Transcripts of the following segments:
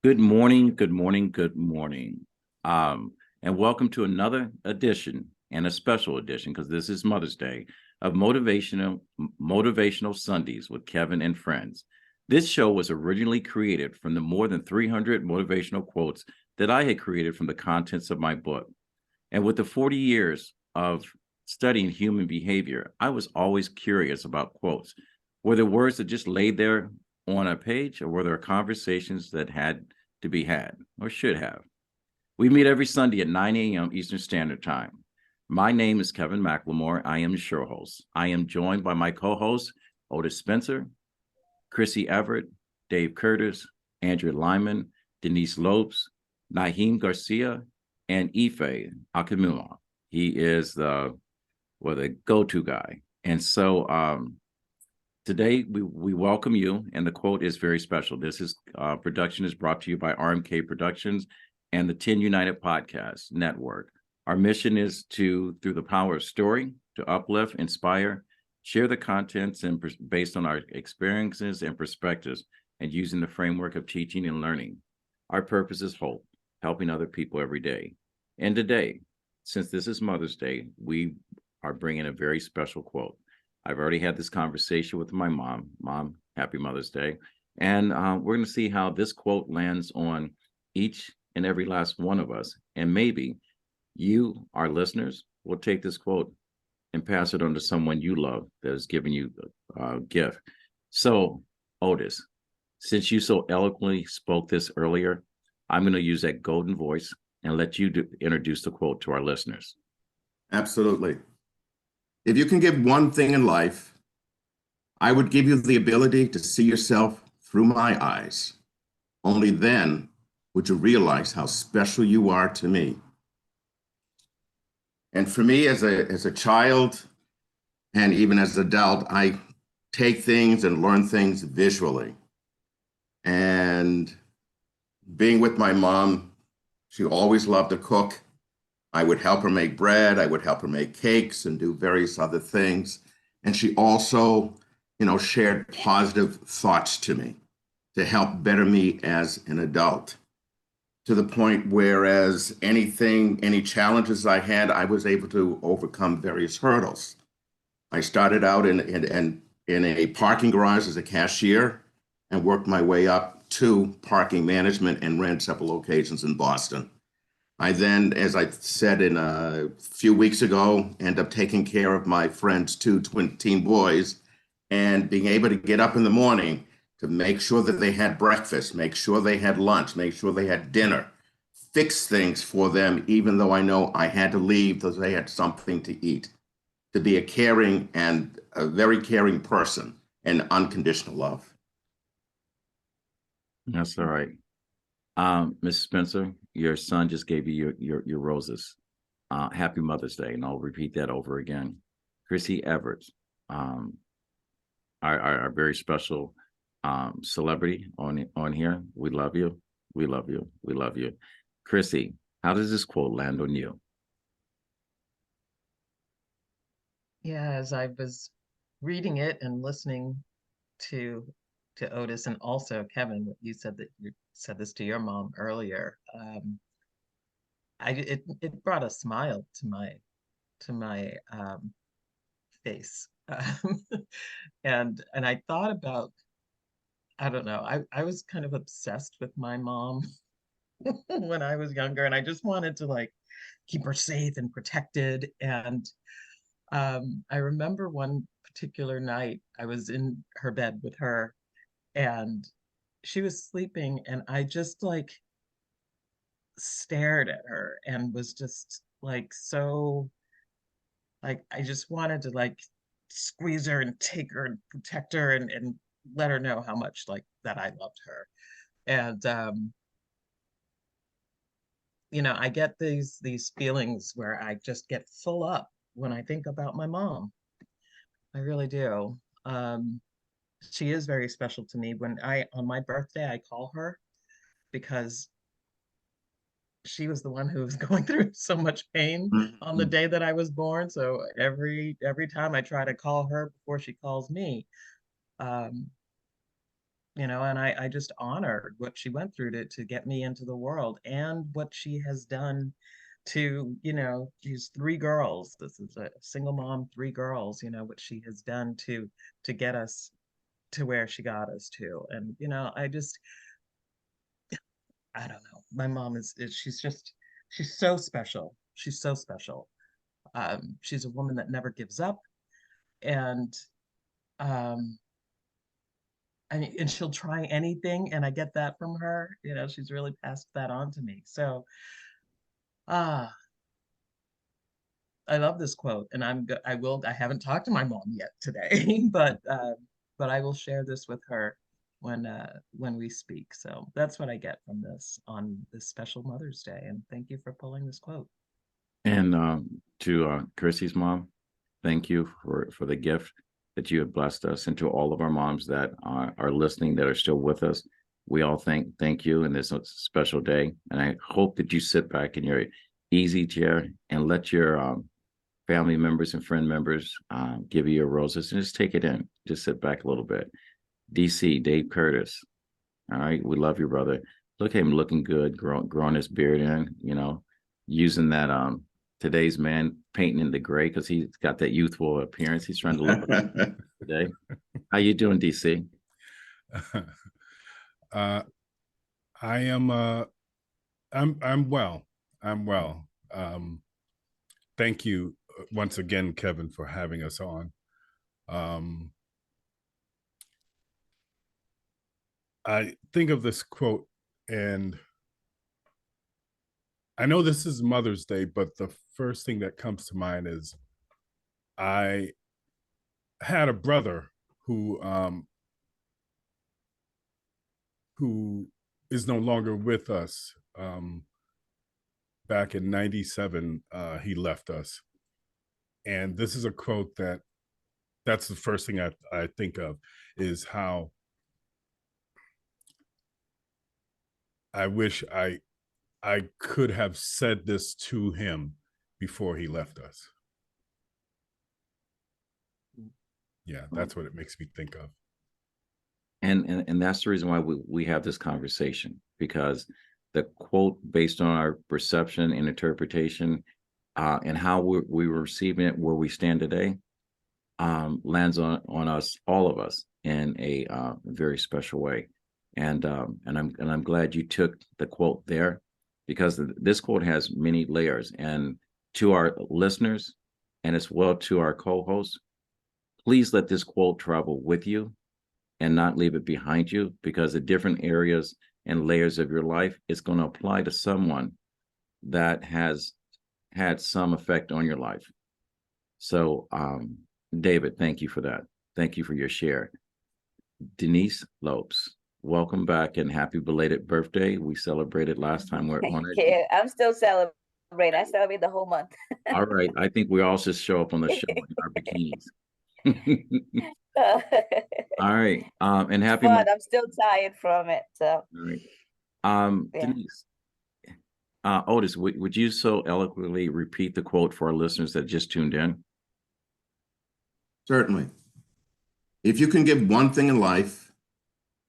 Good morning, good morning, good morning. And welcome to another edition and a special edition, because this is Mother's Day, of Motivational Sundays with Kevin and Friends. This show was originally created from the more than 300 motivational quotes that I had created from the contents of my book. And with the 40 years of studying human behavior, I was always curious about quotes. Were there words that just laid there on a page, or were there conversations that had to be had or should have? We meet every Sunday at 9 a.m. Eastern Standard Time. My name is Kevin McLemore. I am the show host. I am joined by my co-hosts, Otis Spencer, Chrissy Everett, Dave Curtis, Andrew Lyman, Denise Lopes, Naheem Garcia, and Ife Akamuma. He is the go-to guy. And so today we welcome you, and the quote is very special. This is production is brought to you by RMK Productions and the 10 United Podcast Network. Our mission is to, through the power of story, to uplift, inspire, share the contents and based on our experiences and perspectives, and using the framework of teaching and learning. Our purpose is hope, helping other people every day. And today, since this is Mother's Day, we are bringing a very special quote. I've already had this conversation with my mom. Mom, happy Mother's Day. And we're going to see how this quote lands on each and every last one of us. And maybe you, our listeners, will take this quote and pass it on to someone you love that is giving you a gift. So, Otis, since you so eloquently spoke this earlier, I'm going to use that golden voice and let you introduce the quote to our listeners. Absolutely. If you can give one thing in life, I would give you the ability to see yourself through my eyes. Only then would you realize how special you are to me. And for me, as a child, and even as an adult, I take things and learn things visually. And being with my mom, she always loved to cook. I would help her make bread. I would help her make cakes and do various other things. And she also, shared positive thoughts to me to help better me as an adult, to the point whereas any challenges I had, I was able to overcome various hurdles. I started out in a parking garage as a cashier and worked my way up to parking management and ran several locations in Boston. I then, as I said in a few weeks ago, end up taking care of my friend's two teen boys and being able to get up in the morning to make sure that they had breakfast, make sure they had lunch, make sure they had dinner, fix things for them, even though I know I had to leave because they had something to eat, to be a caring and a very caring person and unconditional love. That's all right. Ms. Spencer, your son just gave you your roses. Happy Mother's Day, and I'll repeat that over again. Chrissy Everett, our very special celebrity on here. We love you. We love you. We love you. Chrissy, how does this quote land on you? Yeah, as I was reading it and listening to Otis, and also Kevin, what you said, that you said this to your mom earlier, it brought a smile to my face. And I thought about, I don't know, I was kind of obsessed with my mom when I was younger, and I just wanted to like keep her safe and protected. And I remember one particular night I was in her bed with her, and she was sleeping, and I just like stared at her and was just like, so like I just wanted to like squeeze her and take her and protect her, and let her know how much like that I loved her. And I get these feelings where I just get full up when I think about my mom. I really do. She is very special to me. When I on my birthday I call her, because she was the one who was going through so much pain on the Mhm. day that I was born. So every time I try to call her before she calls me, um, and I just honor what she went through to get me into the world, and what she has done to, these three girls. This is a single mom, three girls, what she has done to get us to where she got us to. And, I don't know. My mom is she's so special. She's so special. She's a woman that never gives up. And um and she'll try anything, and I get that from her. She's really passed that on to me. So ah I love this quote, and I haven't talked to my mom yet today, but I will share this with her when we speak. So that's what I get from this on this special Mother's Day, and thank you for pulling this quote. And to Chrissy's mom, thank you for the gift that you have blessed us, and to all of our moms that are listening, that are still with us. We all thank you in this special day, and I hope that you sit back in your easy chair and let your family members and friend members give you your roses, and just take it in. Just sit back a little bit. DC, Dave Curtis. All right, we love your brother. Look at him looking good, growing his beard in, using that today's man painting in the gray because he's got that youthful appearance. He's trying to look today. How you doing, DC? I am I'm well. I'm well. Thank you once again, Kevin, for having us on. I think of this quote, and I know this is Mother's Day, but the first thing that comes to mind is I had a brother who is no longer with us. Back in '97, he left us. And this is a quote that's the first thing I think of, is how I wish I could have said this to him before he left us. Yeah, that's what it makes me think of. And that's the reason why we have this conversation, because the quote, based on our perception and interpretation, and how we were receiving it, where we stand today, lands on us, all of us, in a very special way. And I'm glad you took the quote there, because this quote has many layers. And to our listeners, and as well to our co-hosts, please let this quote travel with you and not leave it behind you, because the different areas and layers of your life, it's going to apply to someone that has had some effect on your life. So, David, thank you for that. Thank you for your share. Denise Lopes, welcome back and happy belated birthday. We celebrated last time. We're on Thank you. I'm still celebrating. I celebrate the whole month. All right. I think we all should show up on the show in our bikinis. All right. And happy But I'm still tired from it. So all right. yeah. Denise, Otis, would you so eloquently repeat the quote for our listeners that just tuned in? Certainly. If you can give one thing in life,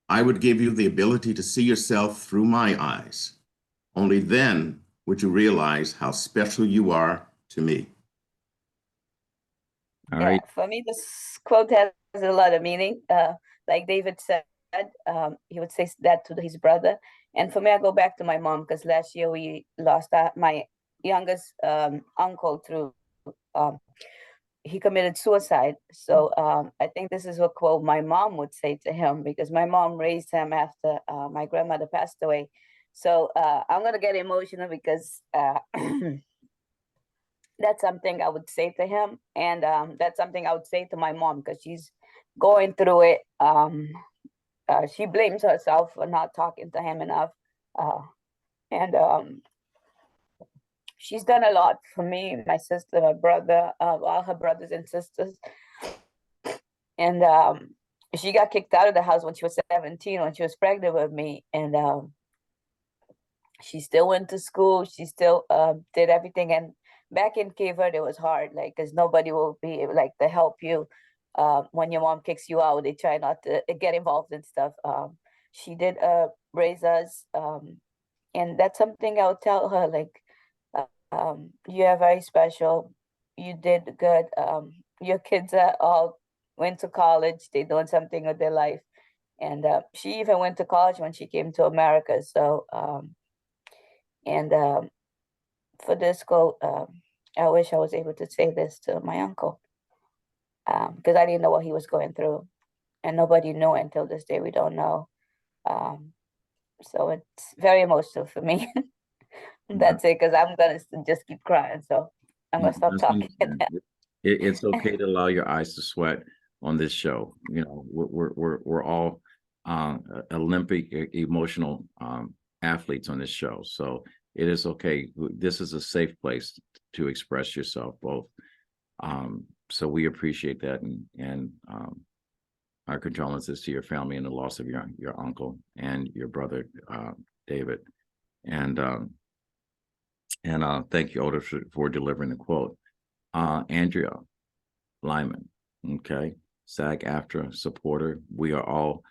I would give you the ability to see yourself through my eyes. Only then would you realize how special you are to me. All right. For me, this quote has a lot of meaning. Like David said, he would say that to his brother. And for me, I go back to my mom, because last year we lost my youngest uncle through he committed suicide. So I think this is what quote my mom would say to him, because my mom raised him after my grandmother passed away. So I'm gonna get emotional, because that's something I would say to him, and that's something I would say to my mom, because she's going through it. She blames herself for not talking to him enough, and she's done a lot for me, my sister, my brother, all her brothers and sisters. And she got kicked out of the house when she was 17, when she was pregnant with me. And she still went to school. She still did everything. And back in Cape Verde, it was hard, like, because nobody will be able, like, to help you when your mom kicks you out, they try not to get involved in stuff. She did raise us, and that's something I'll tell her, like, you are very special. You did good. Your kids are all went to college. They doing something with their life. And she even went to college when she came to America. So, and for this quote, I wish I was able to say this to my uncle, because I didn't know what he was going through, and nobody knew until this day. We don't know. So it's very emotional for me. That's it, because I'm gonna just keep crying. So I'm gonna stop That's talking. understandable. It's okay to allow your eyes to sweat on this show. You know, we're all Olympic emotional athletes on this show, so it is okay. This is a safe place to express yourself, both. So we appreciate that, and our condolences to your family and the loss of your uncle and your brother David, and thank you, Oda, for delivering the quote. Andrea Lyman, okay, SAG-AFTRA supporter. We are all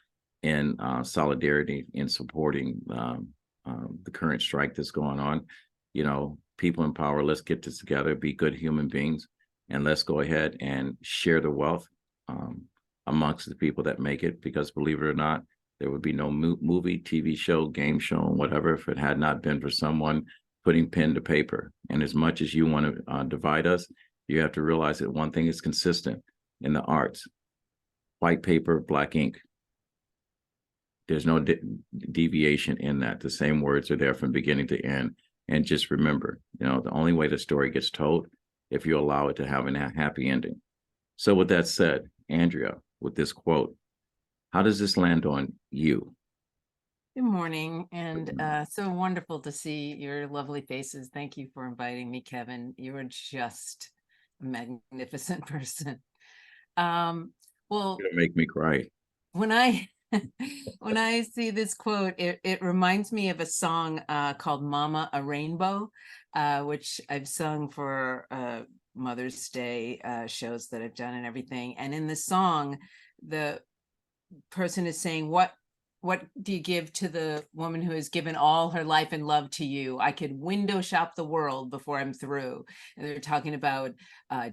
in solidarity in supporting the current strike that's going on. You know, people in power, let's get this together, be good human beings, and let's go ahead and share the wealth amongst the people that make it, because believe it or not, there would be no movie, TV show, game show, whatever, if it had not been for someone putting pen to paper. And as much as you want to divide us, you have to realize that one thing is consistent in the arts: white paper, black ink. There's no deviation in that. The same words are there from beginning to end. And just remember, you know, the only way the story gets told, if you allow it to have a happy ending. So with that said, Andrea, with this quote, how does this land on you? Good morning, and so wonderful to see your lovely faces. Thank you for inviting me, Kevin. You are just a magnificent person. Well, You're gonna make me cry. when I when I see this quote, it reminds me of a song called "Mama a Rainbow," which I've sung for Mother's Day shows that I've done and everything. And in the song, the person is saying, what do you give to the woman who has given all her life and love to you? I could window shop the world before I'm through. And they're talking about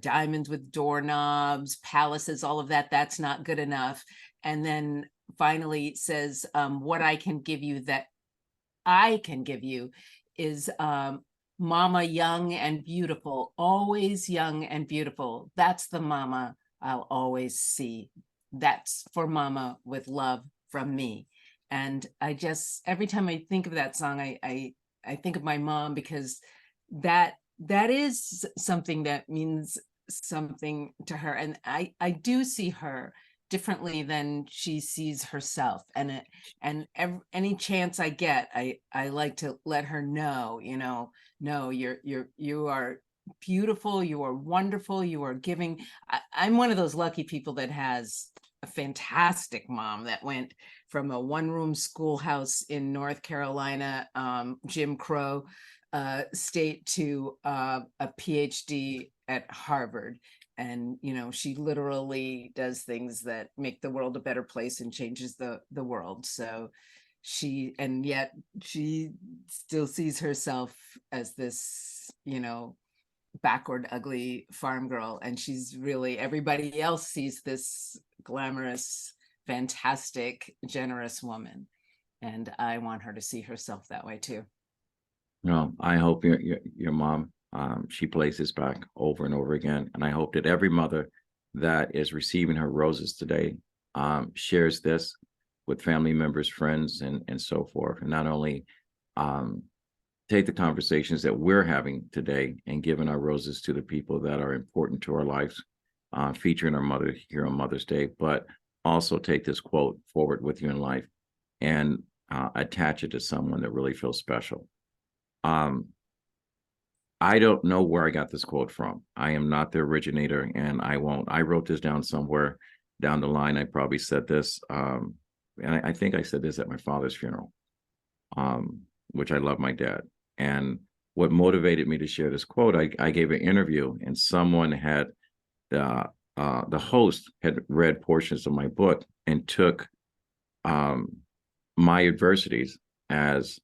diamonds with doorknobs, palaces, all of that. That's not good enough. And then finally it says, what I can give you that I can give you is mama young and beautiful, always young and beautiful. That's the mama I'll always see. That's for mama with love from me. And I just, every time I think of that song, I think of my mom, because that is something that means something to her. And I do see her differently than she sees herself. And any chance I get, I like to let her know, you know, no, you are beautiful, you are wonderful, you are giving. I'm one of those lucky people that has a fantastic mom that went from a one-room schoolhouse in North Carolina, Jim Crow state, to a PhD at Harvard. And, you know, she literally does things that make the world a better place and changes the world. So and yet she still sees herself as this, you know, backward, ugly farm girl. And she's really, everybody else sees this glamorous, fantastic, generous woman. And I want her to see herself that way too. No, I hope your mom, she plays this back over and over again. And I hope that every mother that is receiving her roses today shares this with family members, friends, and so forth. And not only take the conversations that we're having today and giving our roses to the people that are important to our lives, featuring our mother here on Mother's Day, but also take this quote forward with you in life and attach it to someone that really feels special. I don't know where I got this quote from. I am not the originator, and I won't. I wrote this down somewhere down the line. I probably said this, and I think I said this at my father's funeral, which I love my dad. And what motivated me to share this quote, I gave an interview, and someone had the host had read portions of my book and took my adversities as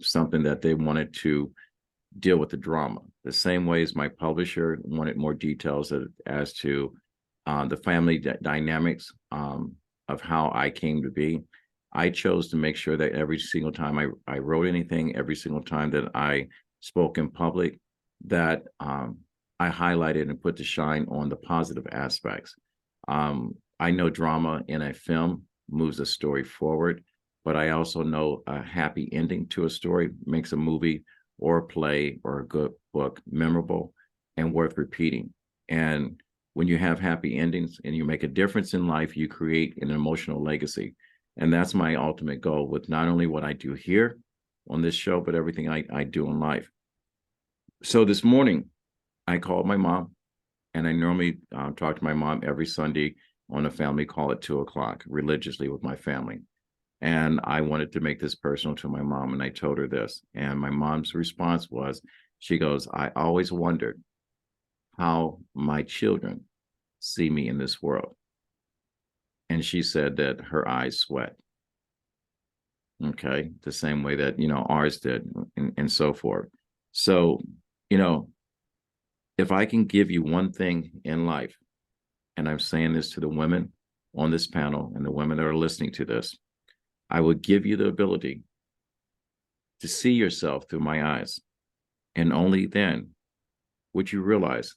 something that they wanted to deal with the drama. The same way as my publisher wanted more details as to the family dynamics of how I came to be. I chose to make sure that every single time I wrote anything, every single time that I spoke in public, that I highlighted and put the shine on the positive aspects. I know drama in a film moves a story forward, but I also know a happy ending to a story makes a movie or a play or a good book memorable and worth repeating. And when you have happy endings and you make a difference in life, you create an emotional legacy. And that's my ultimate goal with not only what I do here on this show, but everything I do in life. So this morning, I called my mom, and I normally talk to my mom every Sunday on a family call at 2:00 religiously with my family. And I wanted to make this personal to my mom, and I told her this. And my mom's response was, she goes, I always wondered how my children see me in this world. And she said that her eyes sweat. Okay, the same way that, ours did, and so forth. So, if I can give you one thing in life, and I'm saying this to the women on this panel and the women that are listening to this, I would give you the ability to see yourself through my eyes. And only then would you realize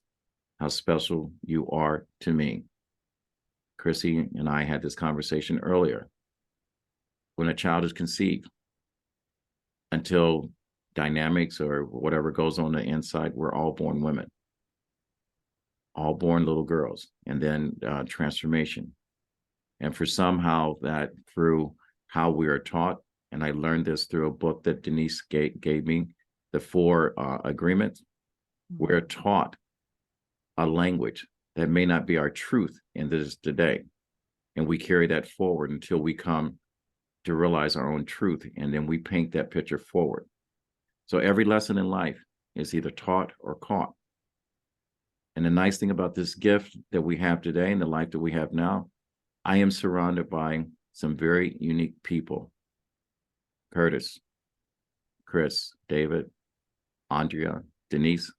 how special you are to me. Chrissy and I had this conversation earlier. When a child is conceived, until dynamics or whatever goes on the inside, we're all born women, all born little girls, and then transformation. And for somehow that through how we are taught, and I learned this through a book that Denise gave me, the 4 agreements, we're taught a language that may not be our truth in this today. And we carry that forward until we come to realize our own truth, and then we paint that picture forward. So every lesson in life is either taught or caught. And the nice thing about this gift that we have today and the life that we have now, I am surrounded by some very unique people. Curtis, Chris, David, Andrea, Denise.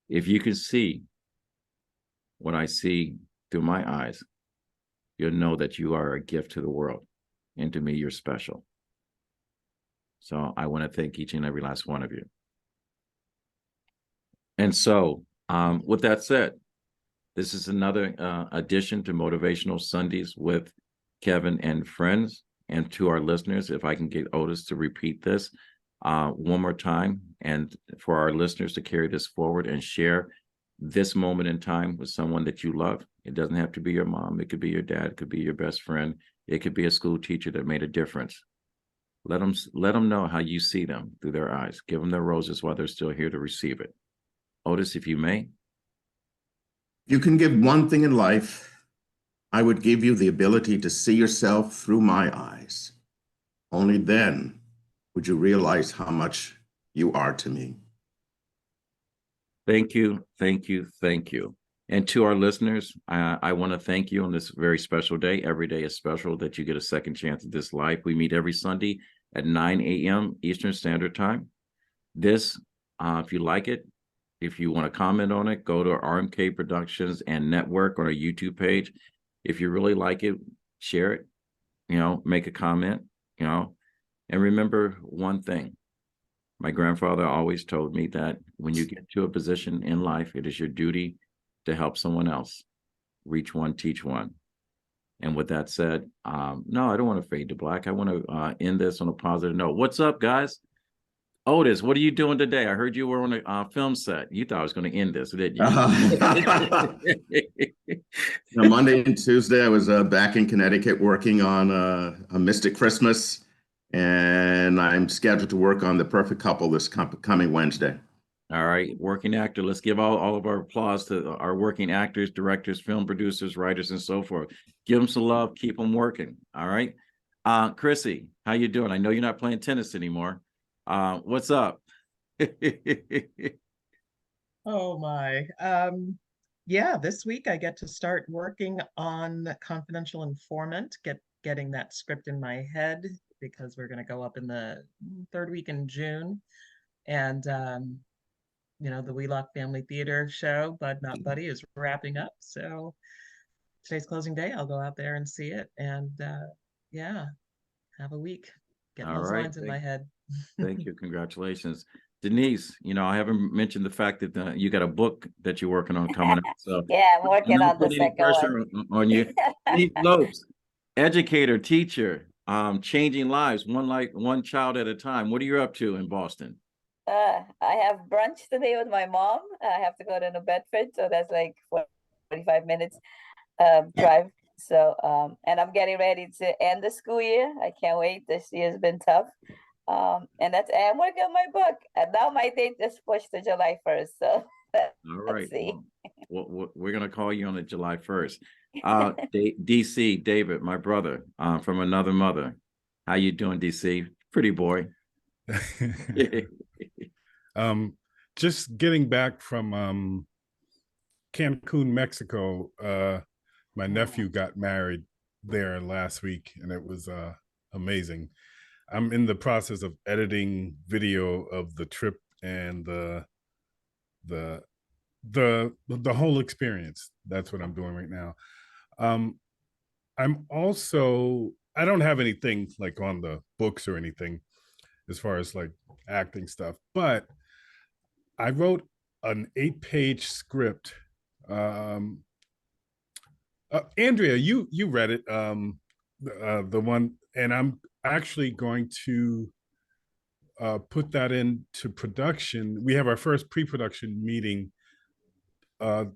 If you can see what I see through my eyes, you'll know that you are a gift to the world. And to me, you're special. So I want to thank each and every last one of you. And so with that said, this is another addition to Motivational Sundays with Kevin and friends. And to our listeners, if I can get Otis to repeat this one more time, and for our listeners to carry this forward and share this moment in time with someone that you love. It doesn't have to be your mom. It could be your dad. It could be your best friend. It could be a school teacher that made a difference. Let them know how you see them through their eyes. Give them their roses while they're still here to receive it. Otis, if you may. You can give one thing in life. I would give you the ability to see yourself through my eyes. Only then would you realize how much you are to me. Thank you, thank you, thank you. And to our listeners, I want to thank you on this very special day. Every day is special that you get a second chance at this life. We meet every Sunday at 9 a.m. Eastern Standard Time. This, if you like it, if you want to comment on it, go to RMK Productions and Network on our YouTube page. If you really like it, share it, make a comment, and remember one thing. My grandfather always told me that when you get to a position in life, it is your duty to help someone else. Reach one, teach one. And with that said, no, I don't want to fade to black. I want to end this on a positive note. What's up, guys? Otis, what are you doing today? I heard you were on a film set. You thought I was going to end this, didn't you? Monday and Tuesday, I was back in Connecticut working on A Mystic Christmas. And I'm scheduled to work on The Perfect Couple this coming Wednesday. All right, working actor. Let's give all of our applause to our working actors, directors, film producers, writers, and so forth. Give them some love. Keep them working. All right. Chrissy, how you doing? I know you're not playing tennis anymore. What's up? Oh my. yeah, this week I get to start working on Confidential Informant, getting that script in my head because we're going to go up in the third week in June. And the Wheelock Family Theater show, Bud Not Buddy, is wrapping up. So today's closing day. I'll go out there and see it, and yeah, have a week getting All those right. lines in my head. Thank you. Congratulations. Denise, I haven't mentioned the fact that you got a book that you're working on coming up. So Yeah, I'm working not on the put any second one. pressure on you. Denise Lopes, educator, teacher, changing lives, one child at a time. What are you up to in Boston? I have brunch today with my mom. I have to go to New Bedford, so that's like 45 minutes drive. So and I'm getting ready to end the school year. I can't wait. This year's been tough. And I'm working on my book. And now my date is pushed to July 1st. So All let's right. see. Well, we're gonna call you on the July 1st. DC, David, my brother, from another mother. How you doing, DC? Pretty boy. Just getting back from Cancun, Mexico. My nephew got married there last week, and it was amazing. I'm in the process of editing video of the trip and the whole experience. That's what I'm doing right now. I don't have anything like on the books or anything as far as like acting stuff, but I wrote an 8-page script. Andrea, you read it, the one, and I'm actually going to put that into production. We have our first pre-production meeting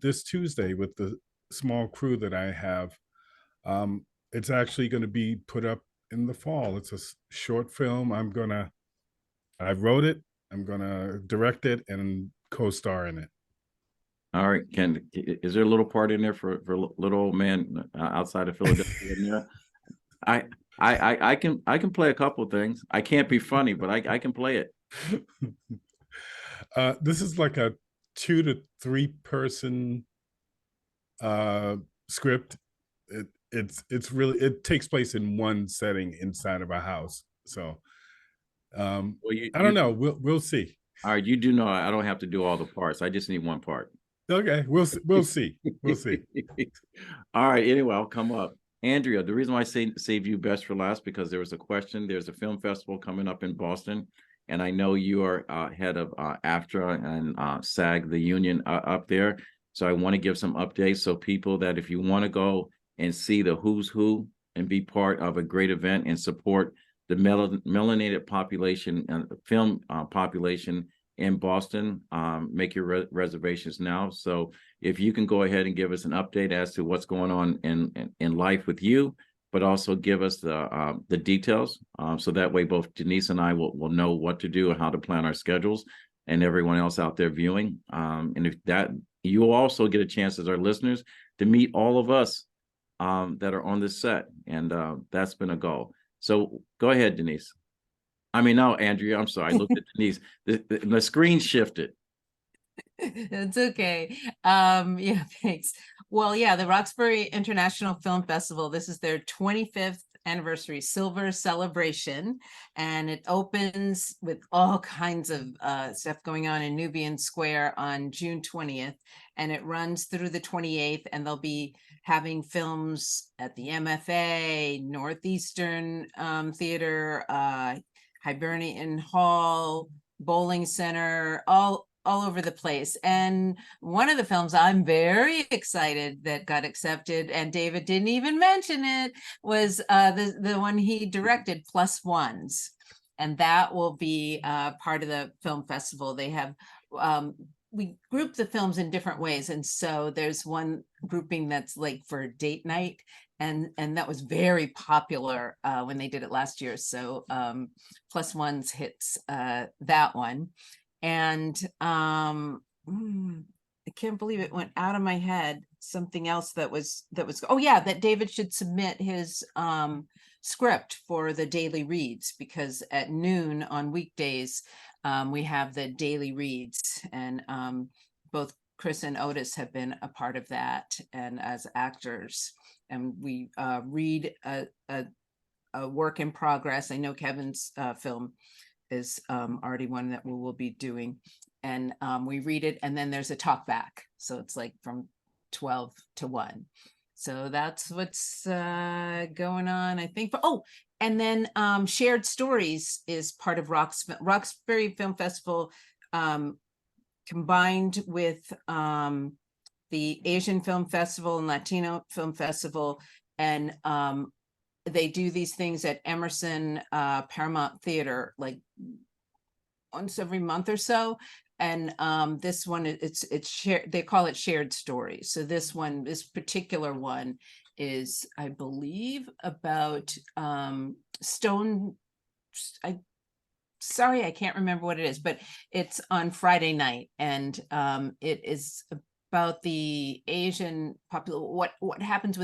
this Tuesday with the small crew that I have. It's actually going to be put up in the fall. It's a short film. I wrote it. I'm going to direct it and co-star in it. All right. Is there a little part in there for little old man outside of Philadelphia in there? I can play a couple of things. I can't be funny, but I can play it. This is like a 2 to 3 person script. It takes place in one setting inside of a house. So I don't know. We'll see. All right, you do know I don't have to do all the parts. I just need one part. Okay, we'll see. We'll see. All right. Anyway, I'll come up. Andrea, the reason why I save you best for last, because there was a question. There's a film festival coming up in Boston, and I know you are head of AFTRA and SAG, the union up there. So I want to give some updates. So people that if you want to go and see the who's who and be part of a great event and support the melanated population and film population in Boston, make your reservations now. So if you can go ahead and give us an update as to what's going on in life with you, but also give us the details, so that way both Denise and I will know what to do and how to plan our schedules, and everyone else out there viewing. And if that, you will also get a chance as our listeners to meet all of us that are on this set, and that's been a goal. So go ahead, Denise. No, Andrea, I'm sorry. I looked at Denise. The screen shifted. It's okay. Yeah, thanks. Well, yeah, the Roxbury International Film Festival, this is their 25th anniversary silver celebration, and it opens with all kinds of stuff going on in Nubian Square on June 20th, and it runs through the 28th, and they'll be having films at the MFA, Northeastern Theater, Hibernian Hall, Bowling Center, all over the place. And one of the films I'm very excited that got accepted, and David didn't even mention it, was the one he directed, Plus Ones. And that will be part of the film festival. They have, we group the films in different ways. And so there's one grouping that's like for date night. And that was very popular when they did it last year. So Plus Ones hits that one. And I can't believe it went out of my head. Something else that was, oh yeah, that David should submit his script for the daily reads, because at noon on weekdays, we have the daily reads, and both Chris and Otis have been a part of that, and as actors, and we read a work in progress. I know Kevin's film is already one that we will be doing, and we read it, and then there's a talk back, so it's like from 12 to 1. So that's what's going on, I think. Oh, and then Shared Stories is part of Roxbury Film Festival, combined with the Asian Film Festival and Latino Film Festival, and they do these things at Emerson Paramount Theater like once every month or so. And this one, it's shared, they call it Shared Stories. So this particular one is, I believe, about sorry, I can't remember what it is, but it's on Friday night, and it is about the Asian population, what happens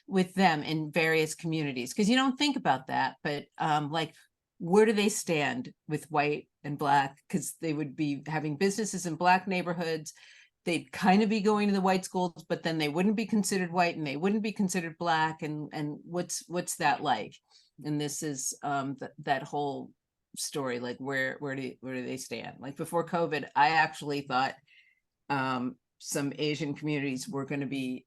with them in various communities, because you don't think about that, but like, where do they stand with white and black? Because they would be having businesses in black neighborhoods. They'd kind of be going to the white schools, but then they wouldn't be considered white and they wouldn't be considered black. And what's that like? And this is that whole story, like where do they stand? Like before COVID, I actually thought some Asian communities were going to be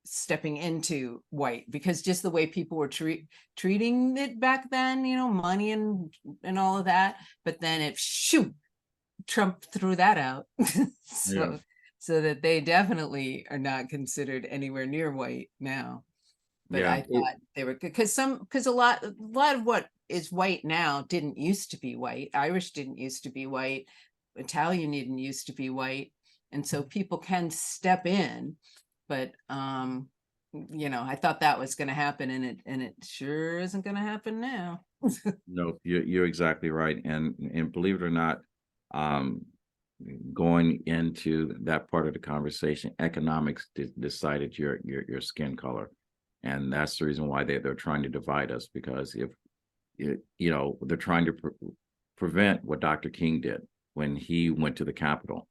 stepping into white, because just the way people were treating it back then, you know, money and all of that. But then it Trump threw that out. So that they definitely are not considered anywhere near white now. But I thought they were good, because a lot of what is white now didn't used to be white. Irish didn't used to be white. Italian didn't used to be white. And so people can step in, but you know, I thought that was going to happen, and it sure isn't going to happen now. No, you're exactly right, and believe it or not, going into that part of the conversation, economics decided your skin color, and that's the reason why they're trying to divide us, because if you know, they're trying to prevent what Dr. King did when he went to the Capitol,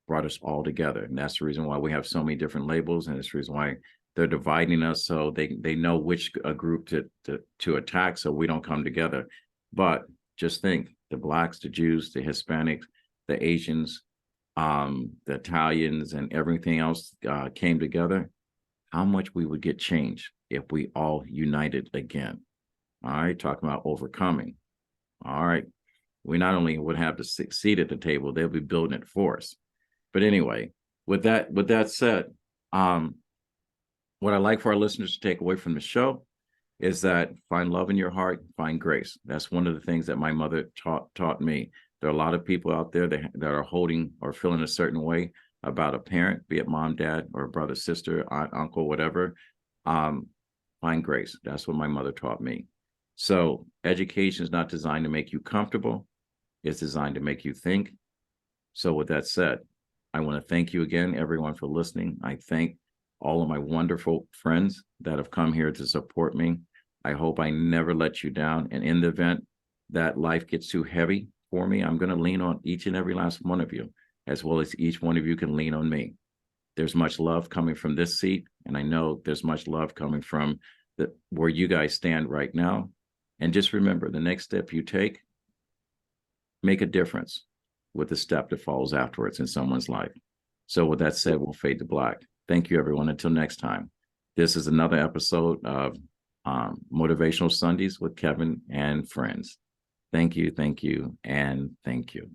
brought us all together, and that's the reason why we have so many different labels, and it's the reason why they're dividing us, so they know which group to attack, so we don't come together. But just think, the Blacks, the Jews, the Hispanics, the Asians, the Italians, and everything else came together, how much we would get changed if we all united again. All right, talking about overcoming. All right, we not only would have the seat at the table, they'll be building it for us. But anyway, with that said, what I like for our listeners to take away from the show is that find love in your heart, find grace. That's one of the things that my mother taught me. There are a lot of people out there that are holding or feeling a certain way about a parent, be it mom, dad, or brother, sister, aunt, uncle, whatever. Find grace. That's what my mother taught me. So education is not designed to make you comfortable. It's designed to make you think. So with that said, I want to thank you again, everyone, for listening. I thank all of my wonderful friends that have come here to support me. I hope I never let you down. And in the event that life gets too heavy for me, I'm going to lean on each and every last one of you, as well as each one of you can lean on me. There's much love coming from this seat, and I know there's much love coming from where you guys stand right now. And just remember, the next step you take, make a difference with the step that follows afterwards in someone's life. So with that said, we'll fade to black. Thank you, everyone. Until next time, this is another episode of Motivational Sundays with Kevin and friends. Thank you, and thank you.